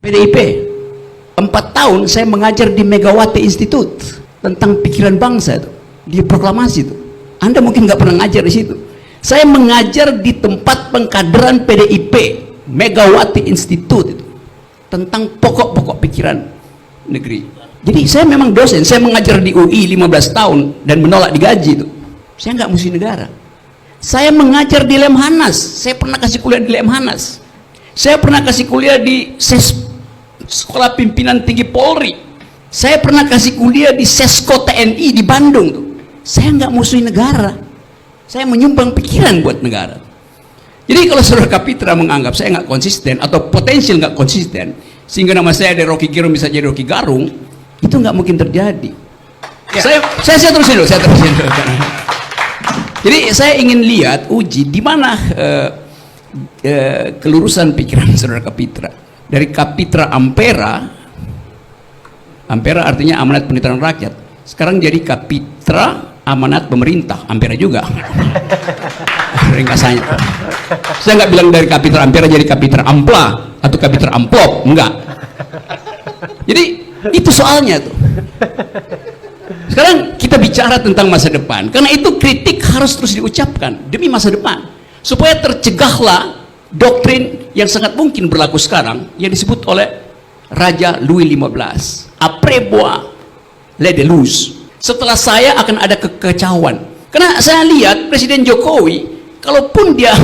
PDIP 4 tahun saya mengajar di Megawati Institute tentang pikiran bangsa itu, di proklamasi itu. Anda mungkin nggak pernah ngajar di situ. Saya mengajar di tempat pengkaderan PDIP Megawati Institute itu tentang pokok-pokok pikiran negeri. Jadi saya memang dosen, saya mengajar di UI 15 tahun dan menolak digaji itu. Saya nggak musuh negara. Saya mengajar di Lemhanas, saya pernah kasih kuliah di Lemhanas. Saya pernah kasih kuliah di Sekolah Pimpinan Tinggi Polri. Saya pernah kasih kuliah di Sesko TNI di Bandung tuh. Saya nggak musuh negara. Saya menyumbang pikiran buat negara. Jadi kalau saudara Kapitra menganggap saya nggak konsisten atau potensial nggak konsisten, sehingga nama saya dari Rocky Gerung bisa jadi Rocky Garung, itu nggak mungkin terjadi. Ya. Saya terusin dulu, Jadi saya ingin lihat, uji di mana kelurusan pikiran saudara Kapitra. Dari Kapitra Ampera, Ampera artinya amanat pendidikan rakyat. Sekarang jadi Kapitra amanat pemerintah, Ampera juga. Ringkasannya. Saya nggak bilang dari Kapitra Ampera jadi Kapitra Ampla atau Kapitra Amplop, enggak. Jadi itu soalnya tuh. Sekarang kita bicara tentang masa depan, karena itu kritik harus terus diucapkan demi masa depan, supaya tercegahlah doktrin yang sangat mungkin berlaku sekarang yang disebut oleh Raja Louis XV, après moi les deluge. Setelah saya akan ada kekacauan, karena saya lihat Presiden Jokowi, kalaupun dia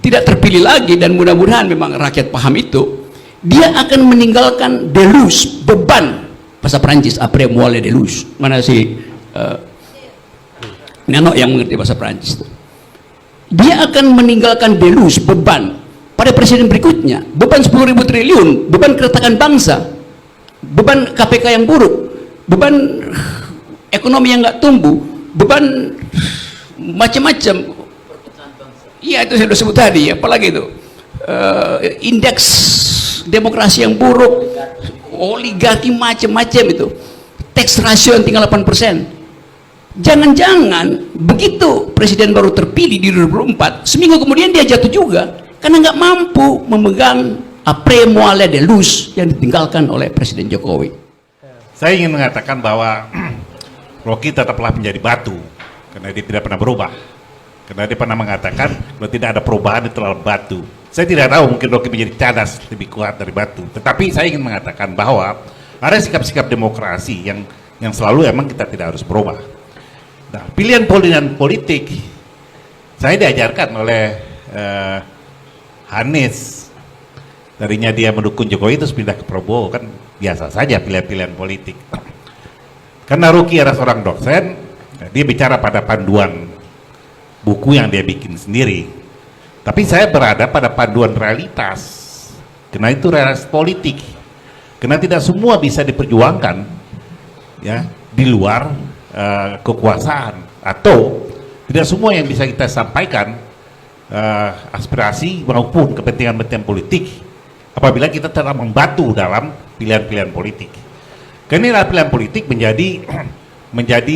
tidak terpilih lagi, dan mudah-mudahan memang rakyat paham itu, dia akan meninggalkan deluge, beban. Bahasa Perancis, après moi les deluge. Mana si Nano yang mengerti bahasa Perancis itu. Dia akan meninggalkan deluge, beban pada presiden berikutnya, beban 10.000 triliun, beban keretakan bangsa, beban KPK yang buruk, beban ekonomi yang nggak tumbuh, beban macam-macam. Iya, itu saya sudah sebut tadi. Apalagi itu indeks demokrasi yang buruk, oligarki macam-macam itu, tax ratio yang tinggal 8%. Jangan-jangan begitu presiden baru terpilih di 2004, seminggu kemudian dia jatuh juga karena nggak mampu memegang après moi les deluge yang ditinggalkan oleh Presiden Jokowi. Saya ingin mengatakan bahwa Rocky tetaplah menjadi batu karena dia tidak pernah berubah. Karena dia pernah mengatakan kalau tidak ada perubahan itu adalah batu. Saya tidak tahu, mungkin Rocky menjadi cadas lebih kuat dari batu. Tetapi saya ingin mengatakan bahwa ada sikap-sikap demokrasi yang selalu emang kita tidak harus berubah. Nah, pilihan politik saya diajarkan oleh Hanis. Tadinya dia mendukung Jokowi terus pindah ke Prabowo, kan biasa saja pilihan-pilihan politik. Karena Rocky adalah seorang dosen, dia bicara pada panduan buku yang dia bikin sendiri. Tapi saya berada pada panduan realitas. Karena itu realitas politik. Karena tidak semua bisa diperjuangkan ya di luar kekuasaan, atau tidak semua yang bisa kita sampaikan aspirasi maupun kepentingan-kepentingan politik apabila kita telah membatu dalam pilihan-pilihan politik. Karena pilihan politik menjadi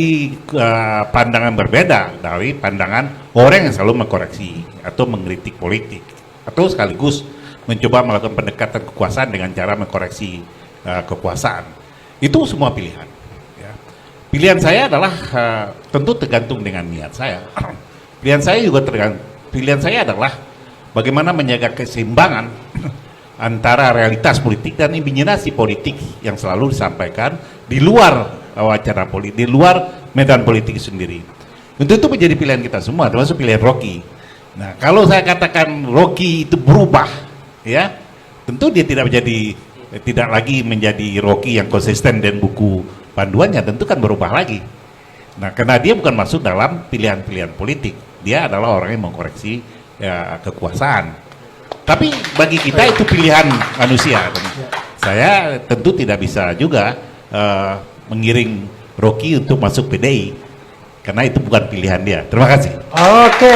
pandangan berbeda dari pandangan orang yang selalu mengkoreksi atau mengkritik politik, atau sekaligus mencoba melakukan pendekatan kekuasaan dengan cara mengkoreksi kekuasaan. Itu semua pilihan. Pilihan saya adalah tentu tergantung dengan niat saya. Pilihan saya adalah bagaimana menjaga keseimbangan antara realitas politik dan imajinasi politik yang selalu disampaikan di luar wacana politik, di luar medan politik sendiri. Tentu itu menjadi pilihan kita semua, termasuk pilihan Rocky. Nah, kalau saya katakan Rocky itu berubah, ya, tentu dia tidak lagi menjadi Rocky yang konsisten dan buku panduannya tentu kan berubah lagi. Nah, karena dia bukan masuk dalam pilihan-pilihan politik, dia adalah orang yang mengkoreksi kekuasaan. Tapi bagi kita itu pilihan manusia. Dan saya tentu tidak bisa juga mengiring Rocky untuk masuk PDI, karena itu bukan pilihan dia. Terima kasih. Oke.